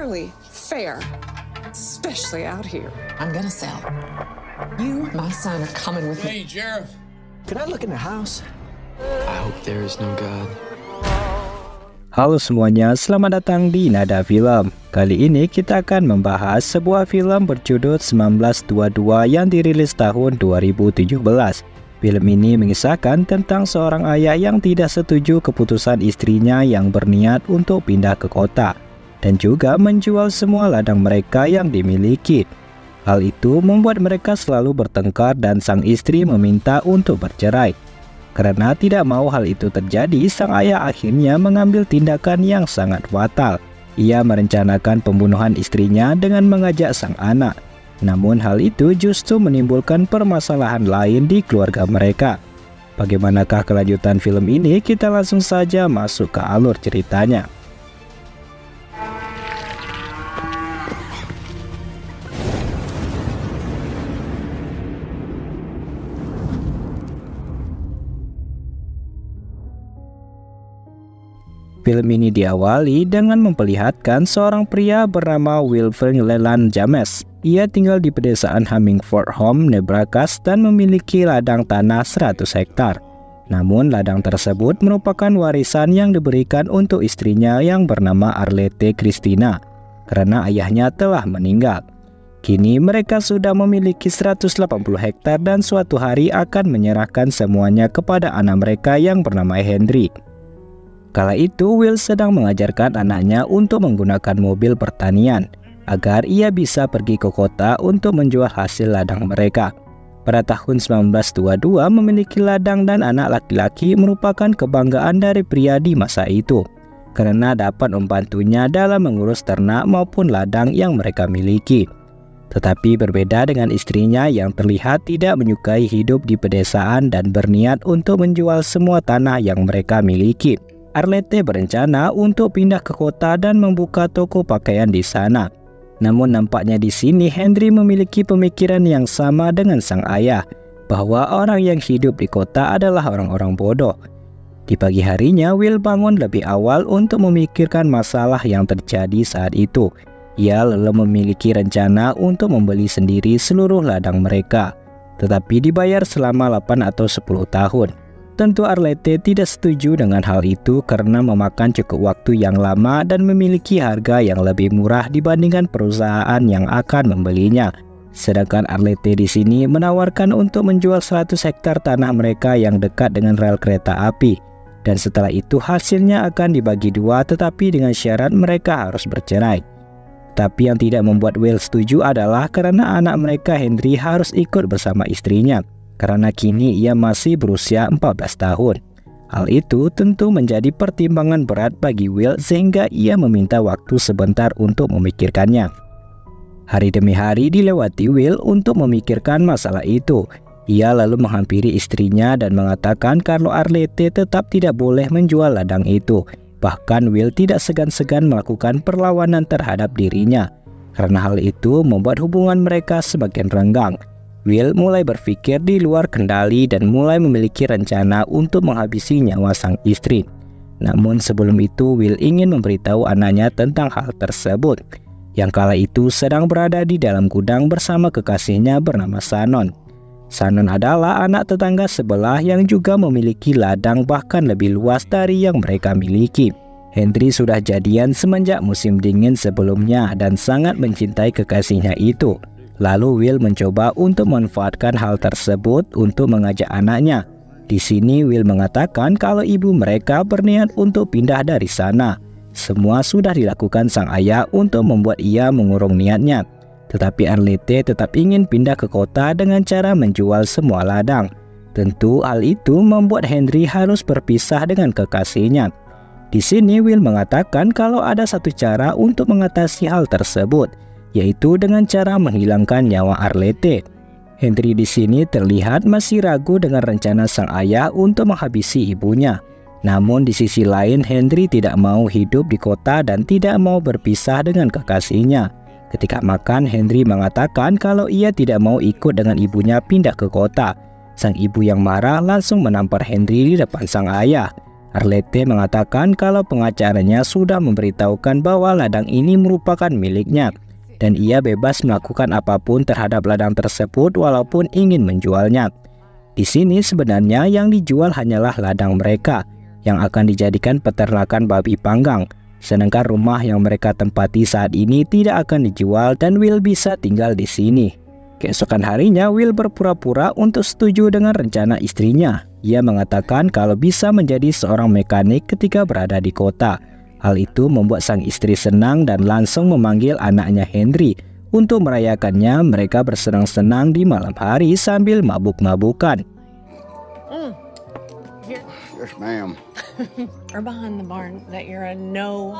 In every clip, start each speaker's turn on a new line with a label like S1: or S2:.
S1: fairly fair, especially out here.
S2: I'm gonna sell. You, my son, are coming with me.
S3: Hey, Sheriff.
S4: Could I look in the house?
S3: I hope there is no God.
S5: Halo semuanya, selamat datang di Nada Film. Kali ini kita akan membahas sebuah film berjudul 1922 yang dirilis tahun 2017. Film ini mengisahkan tentang seorang ayah yang tidak setuju keputusan istrinya yang berniat untuk pindah ke kota dan juga menjual semua ladang mereka yang dimiliki. Hal itu membuat mereka selalu bertengkar dan sang istri meminta untuk bercerai. Karena tidak mau hal itu terjadi, sang ayah akhirnya mengambil tindakan yang sangat fatal. Ia merencanakan pembunuhan istrinya dengan mengajak sang anak. Namun hal itu justru menimbulkan permasalahan lain di keluarga mereka. Bagaimanakah kelanjutan film ini? Kita langsung saja masuk ke alur ceritanya. Film ini diawali dengan memperlihatkan seorang pria bernama Wilfred Leland James. Ia tinggal di pedesaan Hemingford Home, Nebraska dan memiliki ladang tanah 100 hektar. Namun ladang tersebut merupakan warisan yang diberikan untuk istrinya yang bernama Arlette Christina karena ayahnya telah meninggal. Kini mereka sudah memiliki 180 hektar dan suatu hari akan menyerahkan semuanya kepada anak mereka yang bernama Henry. Kala itu Will sedang mengajarkan anaknya untuk menggunakan mobil pertanian agar ia bisa pergi ke kota untuk menjual hasil ladang mereka. Pada tahun 1922 memiliki ladang dan anak laki-laki merupakan kebanggaan dari pria di masa itu karena dapat membantunya dalam mengurus ternak maupun ladang yang mereka miliki. Tetapi berbeda dengan istrinya yang terlihat tidak menyukai hidup di pedesaan dan berniat untuk menjual semua tanah yang mereka miliki. Arlette berencana untuk pindah ke kota dan membuka toko pakaian di sana. Namun nampaknya di sini Henry memiliki pemikiran yang sama dengan sang ayah, bahwa orang yang hidup di kota adalah orang-orang bodoh. Di pagi harinya, Will bangun lebih awal untuk memikirkan masalah yang terjadi saat itu. Ia lalu memiliki rencana untuk membeli sendiri seluruh ladang mereka, tetapi dibayar selama 8 atau 10 tahun. Tentu Arlette tidak setuju dengan hal itu karena memakan cukup waktu yang lama dan memiliki harga yang lebih murah dibandingkan perusahaan yang akan membelinya. Sedangkan Arlette di sini menawarkan untuk menjual 100 hektar tanah mereka yang dekat dengan rel kereta api. Dan setelah itu hasilnya akan dibagi dua tetapi dengan syarat mereka harus bercerai. Tapi yang tidak membuat Will setuju adalah karena anak mereka Henry harus ikut bersama istrinya. Karena kini ia masih berusia 14 tahun. Hal itu tentu menjadi pertimbangan berat bagi Will sehingga ia meminta waktu sebentar untuk memikirkannya. Hari demi hari dilewati Will untuk memikirkan masalah itu. Ia lalu menghampiri istrinya dan mengatakan kalau Arlette tetap tidak boleh menjual ladang itu. Bahkan Will tidak segan-segan melakukan perlawanan terhadap dirinya. Karena hal itu membuat hubungan mereka semakin renggang. Will mulai berpikir di luar kendali dan mulai memiliki rencana untuk menghabisi nyawa sang istri. Namun sebelum itu Will ingin memberitahu anaknya tentang hal tersebut, yang kala itu sedang berada di dalam gudang bersama kekasihnya bernama Shannon. Shannon adalah anak tetangga sebelah yang juga memiliki ladang bahkan lebih luas dari yang mereka miliki. Henry sudah jadian semenjak musim dingin sebelumnya dan sangat mencintai kekasihnya itu. Lalu Will mencoba untuk memanfaatkan hal tersebut untuk mengajak anaknya. Di sini Will mengatakan kalau ibu mereka berniat untuk pindah dari sana. Semua sudah dilakukan sang ayah untuk membuat ia mengurung niatnya. Tetapi Arlette tetap ingin pindah ke kota dengan cara menjual semua ladang. Tentu hal itu membuat Henry harus berpisah dengan kekasihnya. Di sini Will mengatakan kalau ada satu cara untuk mengatasi hal tersebut, yaitu dengan cara menghilangkan nyawa Arlette. Henry di sini terlihat masih ragu dengan rencana sang ayah untuk menghabisi ibunya. Namun di sisi lain Henry tidak mau hidup di kota dan tidak mau berpisah dengan kekasihnya. Ketika makan, Henry mengatakan kalau ia tidak mau ikut dengan ibunya pindah ke kota. Sang ibu yang marah langsung menampar Henry di depan sang ayah. Arlette mengatakan kalau pengacaranya sudah memberitahukan bahwa ladang ini merupakan miliknya dan ia bebas melakukan apapun terhadap ladang tersebut walaupun ingin menjualnya. Di sini sebenarnya yang dijual hanyalah ladang mereka yang akan dijadikan peternakan babi panggang, sedangkan rumah yang mereka tempati saat ini tidak akan dijual dan Will bisa tinggal di sini. Keesokan harinya, Will berpura-pura untuk setuju dengan rencana istrinya. Ia mengatakan kalau bisa menjadi seorang mekanik ketika berada di kota. Hal itu membuat sang istri senang dan langsung memanggil anaknya Henry. Untuk merayakannya, mereka bersenang-senang di malam hari sambil mabuk-mabukan.
S6: Yes, ma'am.
S7: Or behind the barn that you're a no.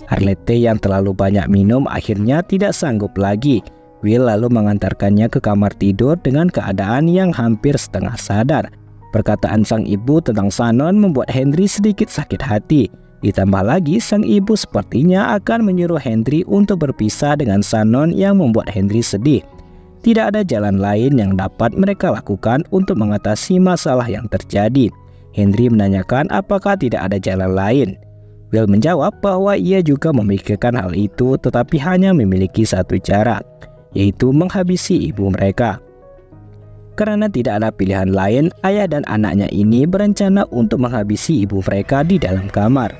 S5: Arlette yang terlalu banyak minum akhirnya tidak sanggup lagi. Will lalu mengantarkannya ke kamar tidur dengan keadaan yang hampir setengah sadar. Perkataan sang ibu tentang Shannon membuat Henry sedikit sakit hati. Ditambah lagi sang ibu sepertinya akan menyuruh Henry untuk berpisah dengan Shannon yang membuat Henry sedih. Tidak ada jalan lain yang dapat mereka lakukan untuk mengatasi masalah yang terjadi. Henry menanyakan apakah tidak ada jalan lain. Will menjawab bahwa ia juga memikirkan hal itu tetapi hanya memiliki satu cara, yaitu menghabisi ibu mereka. Karena tidak ada pilihan lain, ayah dan anaknya ini berencana untuk menghabisi ibu mereka di dalam kamar.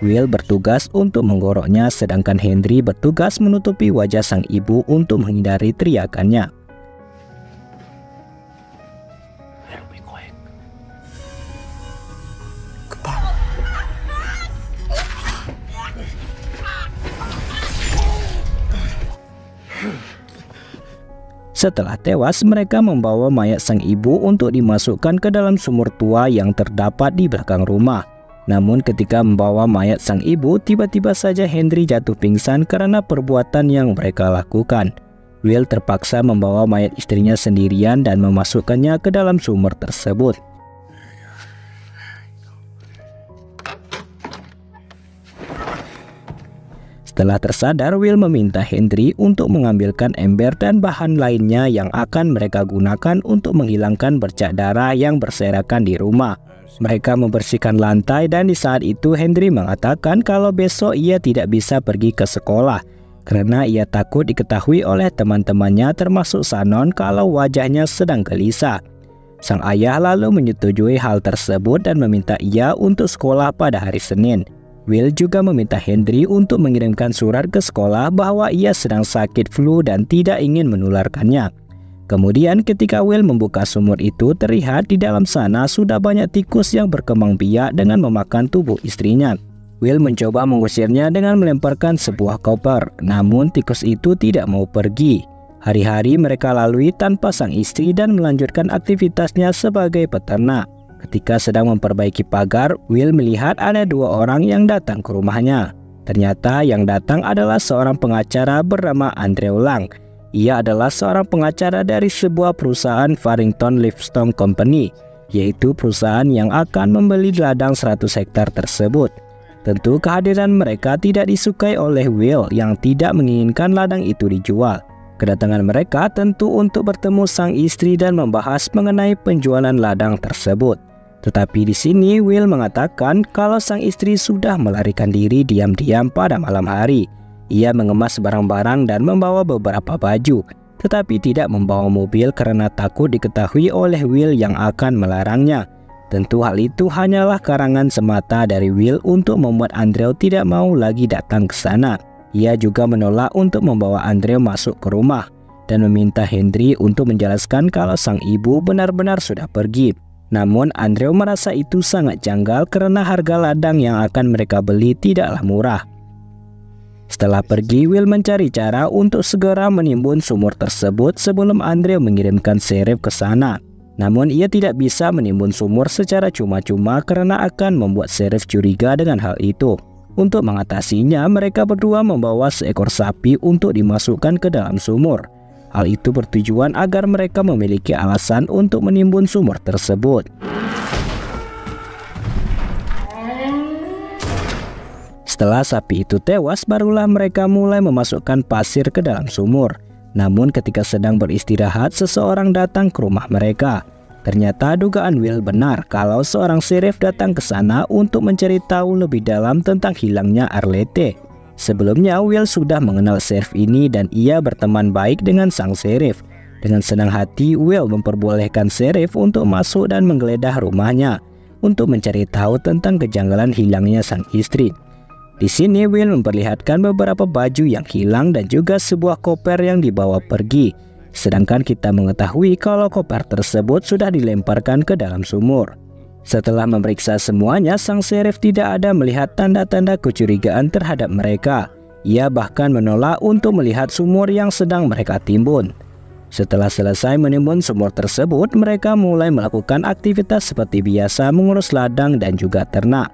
S5: Will bertugas untuk menggoroknya sedangkan Henry bertugas menutupi wajah sang ibu untuk menghindari teriakannya. Setelah tewas, mereka membawa mayat sang ibu untuk dimasukkan ke dalam sumur tua yang terdapat di belakang rumah. Namun ketika membawa mayat sang ibu, tiba-tiba saja Henry jatuh pingsan karena perbuatan yang mereka lakukan. Will terpaksa membawa mayat istrinya sendirian dan memasukkannya ke dalam sumur tersebut. Setelah tersadar, Will meminta Henry untuk mengambilkan ember dan bahan lainnya yang akan mereka gunakan untuk menghilangkan bercak darah yang berserakan di rumah. Mereka membersihkan lantai dan di saat itu Henry mengatakan kalau besok ia tidak bisa pergi ke sekolah karena ia takut diketahui oleh teman-temannya termasuk Shannon kalau wajahnya sedang gelisah. Sang ayah lalu menyetujui hal tersebut dan meminta ia untuk sekolah pada hari Senin. Will juga meminta Henry untuk mengirimkan surat ke sekolah bahwa ia sedang sakit flu dan tidak ingin menularkannya. Kemudian ketika Will membuka sumur itu, terlihat di dalam sana sudah banyak tikus yang berkembang biak dengan memakan tubuh istrinya. Will mencoba mengusirnya dengan melemparkan sebuah koper, namun tikus itu tidak mau pergi. Hari-hari mereka lalui tanpa sang istri dan melanjutkan aktivitasnya sebagai peternak. Ketika sedang memperbaiki pagar, Will melihat ada dua orang yang datang ke rumahnya. Ternyata yang datang adalah seorang pengacara bernama Andrew Lang. Ia adalah seorang pengacara dari sebuah perusahaan Farrington Livestock Company, yaitu perusahaan yang akan membeli ladang 100 hektar tersebut. Tentu kehadiran mereka tidak disukai oleh Will yang tidak menginginkan ladang itu dijual. Kedatangan mereka tentu untuk bertemu sang istri dan membahas mengenai penjualan ladang tersebut. Tetapi di sini Will mengatakan kalau sang istri sudah melarikan diri diam-diam pada malam hari. Ia mengemas barang-barang dan membawa beberapa baju, tetapi tidak membawa mobil karena takut diketahui oleh Will yang akan melarangnya. Tentu hal itu hanyalah karangan semata dari Will untuk membuat Andrew tidak mau lagi datang ke sana. Ia juga menolak untuk membawa Andrew masuk ke rumah dan meminta Henry untuk menjelaskan kalau sang ibu benar-benar sudah pergi. Namun Andrew merasa itu sangat janggal karena harga ladang yang akan mereka beli tidaklah murah. Setelah pergi, Will mencari cara untuk segera menimbun sumur tersebut sebelum Andrew mengirimkan sheriff ke sana. Namun ia tidak bisa menimbun sumur secara cuma-cuma karena akan membuat sheriff curiga dengan hal itu. Untuk mengatasinya, mereka berdua membawa seekor sapi untuk dimasukkan ke dalam sumur. Hal itu bertujuan agar mereka memiliki alasan untuk menimbun sumur tersebut. Setelah sapi itu tewas, barulah mereka mulai memasukkan pasir ke dalam sumur. Namun ketika sedang beristirahat, seseorang datang ke rumah mereka. Ternyata dugaan Will benar kalau seorang sheriff datang ke sana untuk mencari tahu lebih dalam tentang hilangnya Arlette. Sebelumnya Will sudah mengenal sheriff ini dan ia berteman baik dengan sang sheriff. Dengan senang hati Will memperbolehkan sheriff untuk masuk dan menggeledah rumahnya untuk mencari tahu tentang kejanggalan hilangnya sang istri. Di sini Will memperlihatkan beberapa baju yang hilang dan juga sebuah koper yang dibawa pergi. Sedangkan kita mengetahui kalau koper tersebut sudah dilemparkan ke dalam sumur. Setelah memeriksa semuanya, sang sheriff tidak ada melihat tanda-tanda kecurigaan terhadap mereka. Ia bahkan menolak untuk melihat sumur yang sedang mereka timbun. Setelah selesai menimbun sumur tersebut, mereka mulai melakukan aktivitas seperti biasa, mengurus ladang dan juga ternak.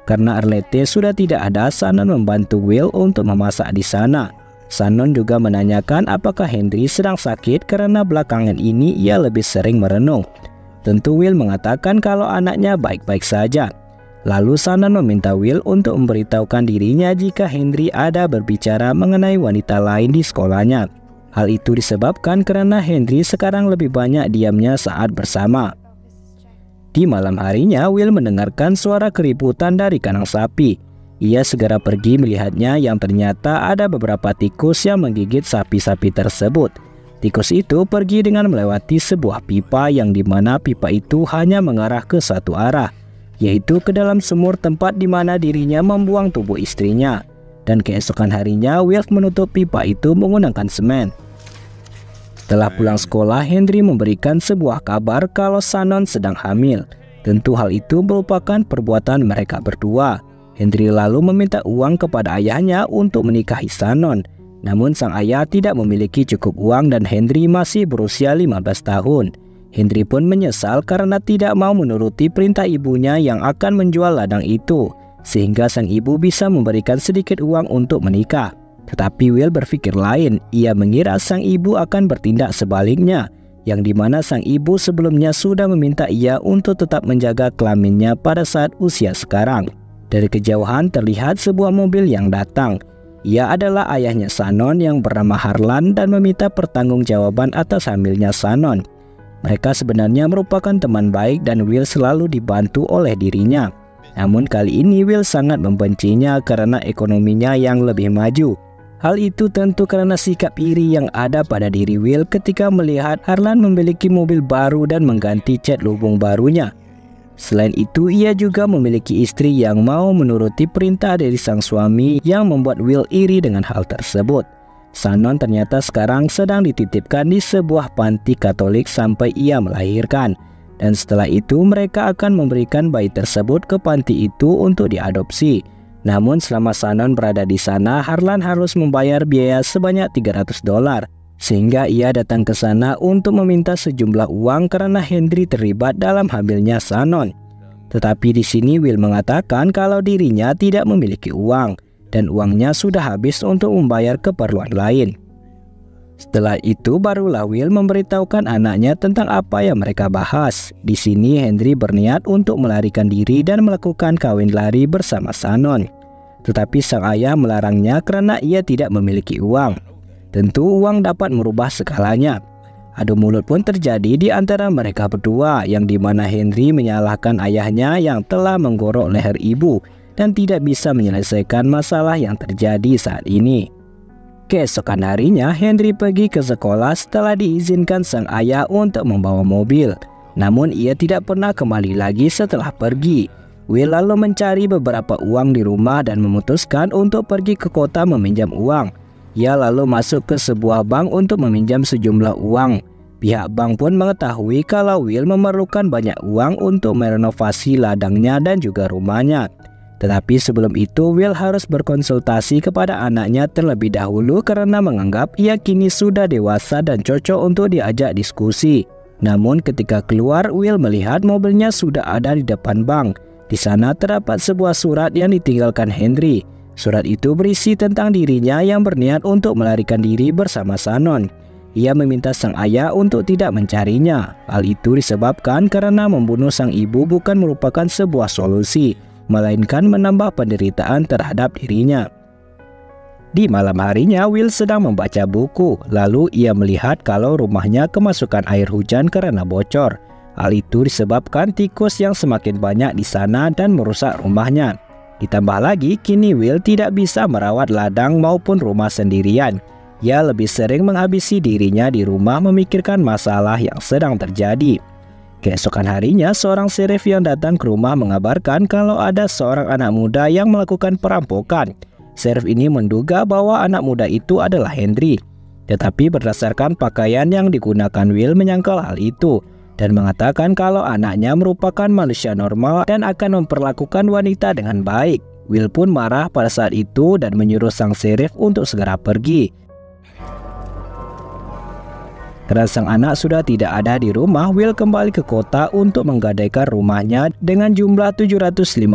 S5: Karena Arlette sudah tidak ada, Shannon membantu Will untuk memasak di sana. Shannon juga menanyakan apakah Henry sedang sakit karena belakangan ini ia lebih sering merenung. Tentu Will mengatakan kalau anaknya baik-baik saja. Lalu Shannon meminta Will untuk memberitahukan dirinya jika Henry ada berbicara mengenai wanita lain di sekolahnya. Hal itu disebabkan karena Henry sekarang lebih banyak diamnya saat bersama. Di malam harinya, Will mendengarkan suara keributan dari kandang sapi. Ia segera pergi melihatnya yang ternyata ada beberapa tikus yang menggigit sapi-sapi tersebut. Tikus itu pergi dengan melewati sebuah pipa yang dimana pipa itu hanya mengarah ke satu arah, yaitu ke dalam sumur tempat dimana dirinya membuang tubuh istrinya. Dan keesokan harinya, Will menutup pipa itu menggunakan semen. Setelah pulang sekolah, Henry memberikan sebuah kabar kalau Shannon sedang hamil. Tentu hal itu merupakan perbuatan mereka berdua. Henry lalu meminta uang kepada ayahnya untuk menikahi Shannon. Namun sang ayah tidak memiliki cukup uang dan Henry masih berusia 15 tahun. Henry pun menyesal karena tidak mau menuruti perintah ibunya yang akan menjual ladang itu, sehingga sang ibu bisa memberikan sedikit uang untuk menikah. Tetapi Will berpikir lain. Ia mengira sang ibu akan bertindak sebaliknya, yang dimana sang ibu sebelumnya sudah meminta ia untuk tetap menjaga kelaminnya pada saat usia sekarang. Dari kejauhan terlihat sebuah mobil yang datang. Ia adalah ayahnya Shannon yang bernama Harlan dan meminta pertanggungjawaban atas hamilnya Shannon. Mereka sebenarnya merupakan teman baik dan Will selalu dibantu oleh dirinya. Namun kali ini Will sangat membencinya karena ekonominya yang lebih maju. Hal itu tentu karena sikap iri yang ada pada diri Will ketika melihat Harlan memiliki mobil baru dan mengganti cat lubung barunya. Selain itu, ia juga memiliki istri yang mau menuruti perintah dari sang suami yang membuat Will iri dengan hal tersebut. Shannon ternyata sekarang sedang dititipkan di sebuah panti Katolik sampai ia melahirkan. Dan setelah itu mereka akan memberikan bayi tersebut ke panti itu untuk diadopsi. Namun selama Shannon berada di sana, Harlan harus membayar biaya sebanyak $300. Sehingga ia datang ke sana untuk meminta sejumlah uang karena Henry terlibat dalam hamilnya Shannon. Tetapi di sini Will mengatakan kalau dirinya tidak memiliki uang dan uangnya sudah habis untuk membayar keperluan lain. Setelah itu barulah Will memberitahukan anaknya tentang apa yang mereka bahas. Di sini Henry berniat untuk melarikan diri dan melakukan kawin lari bersama Shannon. Tetapi sang ayah melarangnya karena ia tidak memiliki uang. Tentu uang dapat merubah segalanya. Adu mulut pun terjadi di antara mereka berdua, yang dimana Henry menyalahkan ayahnya yang telah menggorok leher ibu dan tidak bisa menyelesaikan masalah yang terjadi saat ini. Keesokan harinya, Henry pergi ke sekolah setelah diizinkan sang ayah untuk membawa mobil. Namun ia tidak pernah kembali lagi setelah pergi. Will lalu mencari beberapa uang di rumah dan memutuskan untuk pergi ke kota meminjam uang. Ia lalu masuk ke sebuah bank untuk meminjam sejumlah uang. Pihak bank pun mengetahui kalau Will memerlukan banyak uang untuk merenovasi ladangnya dan juga rumahnya. Tetapi sebelum itu Will harus berkonsultasi kepada anaknya terlebih dahulu karena menganggap ia kini sudah dewasa dan cocok untuk diajak diskusi. Namun ketika keluar, Will melihat mobilnya sudah ada di depan bank. Di sana terdapat sebuah surat yang ditinggalkan Henry. Surat itu berisi tentang dirinya yang berniat untuk melarikan diri bersama Shannon. Ia meminta sang ayah untuk tidak mencarinya. Hal itu disebabkan karena membunuh sang ibu bukan merupakan sebuah solusi. melainkan menambah penderitaan terhadap dirinya. Di malam harinya, Will sedang membaca buku, lalu ia melihat kalau rumahnya kemasukan air hujan karena bocor. Hal itu disebabkan tikus yang semakin banyak di sana dan merusak rumahnya. Ditambah lagi, kini Will tidak bisa merawat ladang maupun rumah sendirian. Ia lebih sering menghabisi dirinya di rumah memikirkan masalah yang sedang terjadi. Keesokan harinya, seorang serif yang datang ke rumah mengabarkan kalau ada seorang anak muda yang melakukan perampokan. Serif ini menduga bahwa anak muda itu adalah Henry. Tetapi berdasarkan pakaian yang digunakan, Will menyangkal hal itu dan mengatakan kalau anaknya merupakan manusia normal dan akan memperlakukan wanita dengan baik. Will pun marah pada saat itu dan menyuruh sang serif untuk segera pergi. Karena sang anak sudah tidak ada di rumah, Will kembali ke kota untuk menggadaikan rumahnya dengan jumlah $750.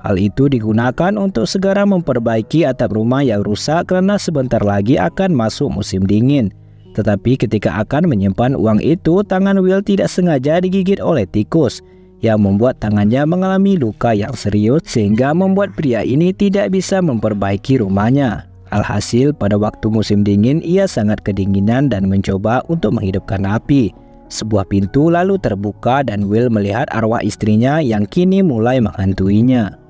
S5: Hal itu digunakan untuk segera memperbaiki atap rumah yang rusak karena sebentar lagi akan masuk musim dingin. Tetapi ketika akan menyimpan uang itu, tangan Will tidak sengaja digigit oleh tikus yang membuat tangannya mengalami luka yang serius sehingga membuat pria ini tidak bisa memperbaiki rumahnya. Alhasil, pada waktu musim dingin, ia sangat kedinginan dan mencoba untuk menghidupkan api. Sebuah pintu lalu terbuka dan Will melihat arwah istrinya yang kini mulai menghantuinya.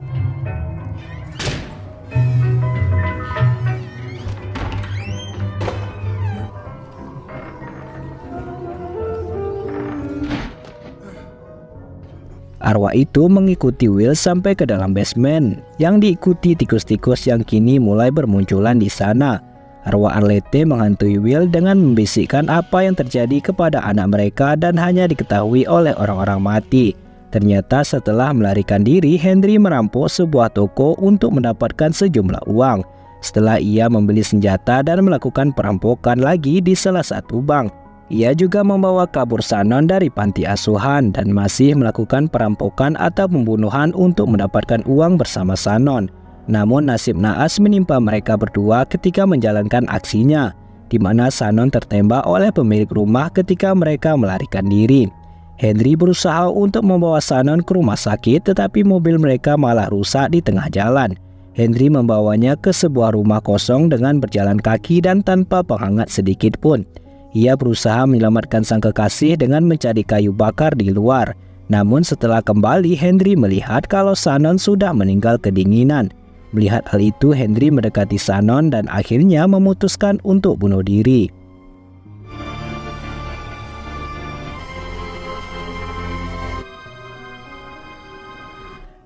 S5: Arwah itu mengikuti Will sampai ke dalam basement, yang diikuti tikus-tikus yang kini mulai bermunculan di sana. Arwah Arlette menghantui Will dengan membisikkan apa yang terjadi kepada anak mereka dan hanya diketahui oleh orang-orang mati. Ternyata setelah melarikan diri, Henry merampok sebuah toko untuk mendapatkan sejumlah uang. Setelah ia membeli senjata dan melakukan perampokan lagi di salah satu bank. Ia juga membawa kabur Shannon dari panti asuhan dan masih melakukan perampokan atau pembunuhan untuk mendapatkan uang bersama Shannon. Namun nasib naas menimpa mereka berdua ketika menjalankan aksinya, di mana Shannon tertembak oleh pemilik rumah ketika mereka melarikan diri. Henry berusaha untuk membawa Shannon ke rumah sakit, tetapi mobil mereka malah rusak di tengah jalan. Henry membawanya ke sebuah rumah kosong dengan berjalan kaki dan tanpa penghangat sedikit pun. Ia berusaha menyelamatkan sang kekasih dengan mencari kayu bakar di luar. Namun setelah kembali, Henry melihat kalau Shannon sudah meninggal kedinginan. Melihat hal itu, Henry mendekati Shannon dan akhirnya memutuskan untuk bunuh diri.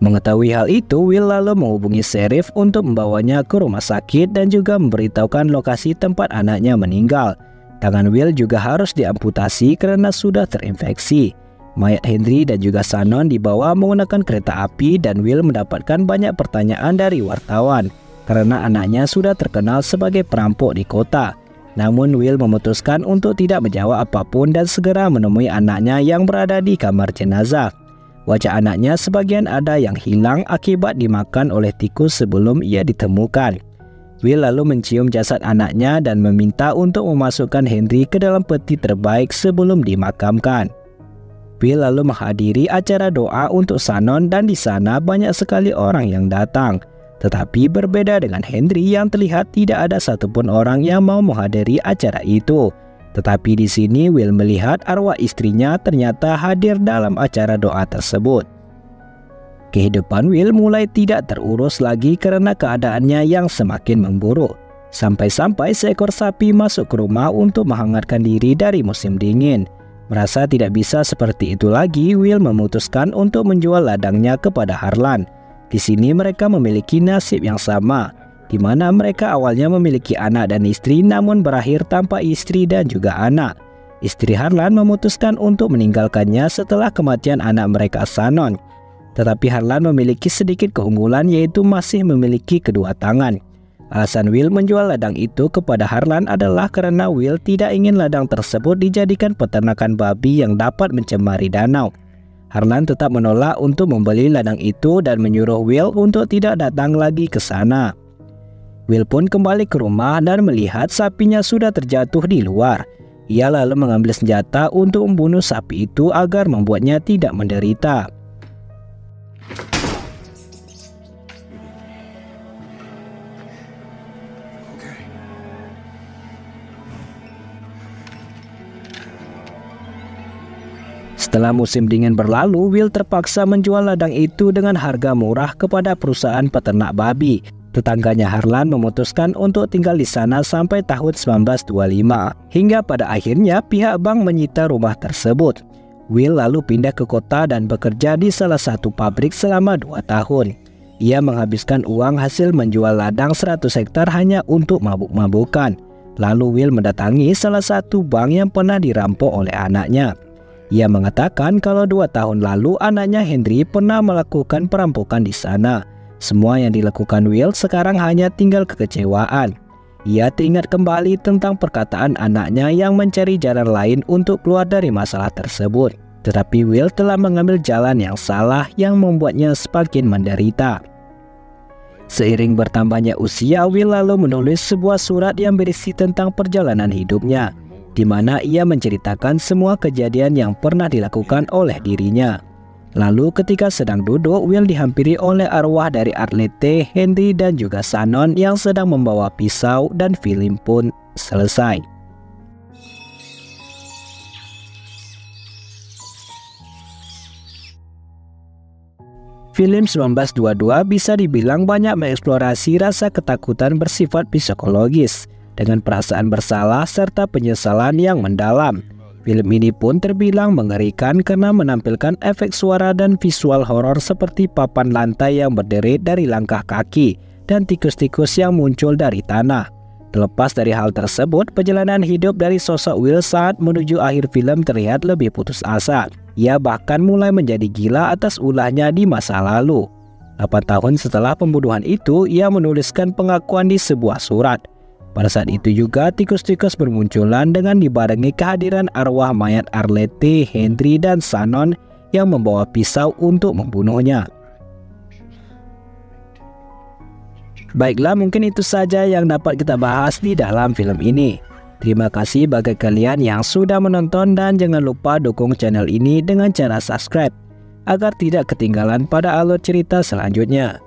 S5: Mengetahui hal itu, Will lalu menghubungi serif untuk membawanya ke rumah sakit dan juga memberitahukan lokasi tempat anaknya meninggal. Tangan Will juga harus diamputasi karena sudah terinfeksi. Mayat Henry dan juga Shannon dibawa menggunakan kereta api dan Will mendapatkan banyak pertanyaan dari wartawan karena anaknya sudah terkenal sebagai perampok di kota. Namun Will memutuskan untuk tidak menjawab apapun dan segera menemui anaknya yang berada di kamar jenazah. Wajah anaknya sebagian ada yang hilang akibat dimakan oleh tikus sebelum ia ditemukan. Will lalu mencium jasad anaknya dan meminta untuk memasukkan Henry ke dalam peti terbaik sebelum dimakamkan. Will lalu menghadiri acara doa untuk Shannon dan di sana banyak sekali orang yang datang. Tetapi berbeda dengan Henry yang terlihat tidak ada satupun orang yang mau menghadiri acara itu. Tetapi di sini Will melihat arwah istrinya ternyata hadir dalam acara doa tersebut. Kehidupan Will mulai tidak terurus lagi karena keadaannya yang semakin memburuk. Sampai-sampai seekor sapi masuk ke rumah untuk menghangatkan diri dari musim dingin. Merasa tidak bisa seperti itu lagi, Will memutuskan untuk menjual ladangnya kepada Harlan. Di sini mereka memiliki nasib yang sama, di mana mereka awalnya memiliki anak dan istri namun berakhir tanpa istri dan juga anak. Istri Harlan memutuskan untuk meninggalkannya setelah kematian anak mereka Shannon. Tetapi Harlan memiliki sedikit keunggulan, yaitu masih memiliki kedua tangan. Alasan Will menjual ladang itu kepada Harlan adalah karena Will tidak ingin ladang tersebut dijadikan peternakan babi yang dapat mencemari danau. Harlan tetap menolak untuk membeli ladang itu dan menyuruh Will untuk tidak datang lagi ke sana. Will pun kembali ke rumah dan melihat sapinya sudah terjatuh di luar. Ia lalu mengambil senjata untuk membunuh sapi itu agar membuatnya tidak menderita. Setelah musim dingin berlalu, Will terpaksa menjual ladang itu dengan harga murah kepada perusahaan peternak babi. Tetangganya Harlan memutuskan untuk tinggal di sana sampai tahun 1925, hingga pada akhirnya pihak bank menyita rumah tersebut. Will lalu pindah ke kota dan bekerja di salah satu pabrik selama 2 tahun. Ia menghabiskan uang hasil menjual ladang 100 hektar hanya untuk mabuk-mabukan. Lalu Will mendatangi salah satu bank yang pernah dirampok oleh anaknya. Ia mengatakan kalau 2 tahun lalu anaknya Henry pernah melakukan perampokan di sana. Semua yang dilakukan Will sekarang hanya tinggal kekecewaan. Ia teringat kembali tentang perkataan anaknya yang mencari jalan lain untuk keluar dari masalah tersebut. Tetapi Will telah mengambil jalan yang salah yang membuatnya semakin menderita. Seiring bertambahnya usia, Will lalu menulis sebuah surat yang berisi tentang perjalanan hidupnya, di mana ia menceritakan semua kejadian yang pernah dilakukan oleh dirinya. Lalu ketika sedang duduk, Will dihampiri oleh arwah dari Arlette, Henry dan juga Shannon yang sedang membawa pisau, dan film pun selesai. Film 1922 bisa dibilang banyak mengeksplorasi rasa ketakutan bersifat psikologis, dengan perasaan bersalah serta penyesalan yang mendalam. Film ini pun terbilang mengerikan karena menampilkan efek suara dan visual horor seperti papan lantai yang berderet dari langkah kaki dan tikus-tikus yang muncul dari tanah. Terlepas dari hal tersebut, perjalanan hidup dari sosok Will saat menuju akhir film terlihat lebih putus asa. Ia bahkan mulai menjadi gila atas ulahnya di masa lalu. 8 tahun setelah pembunuhan itu, ia menuliskan pengakuan di sebuah surat. Pada saat itu juga, tikus-tikus bermunculan dengan dibarengi kehadiran arwah mayat Arlette, Henry, dan Shannon yang membawa pisau untuk membunuhnya. Baiklah, mungkin itu saja yang dapat kita bahas di dalam film ini. Terima kasih bagi kalian yang sudah menonton dan jangan lupa dukung channel ini dengan cara subscribe agar tidak ketinggalan pada alur cerita selanjutnya.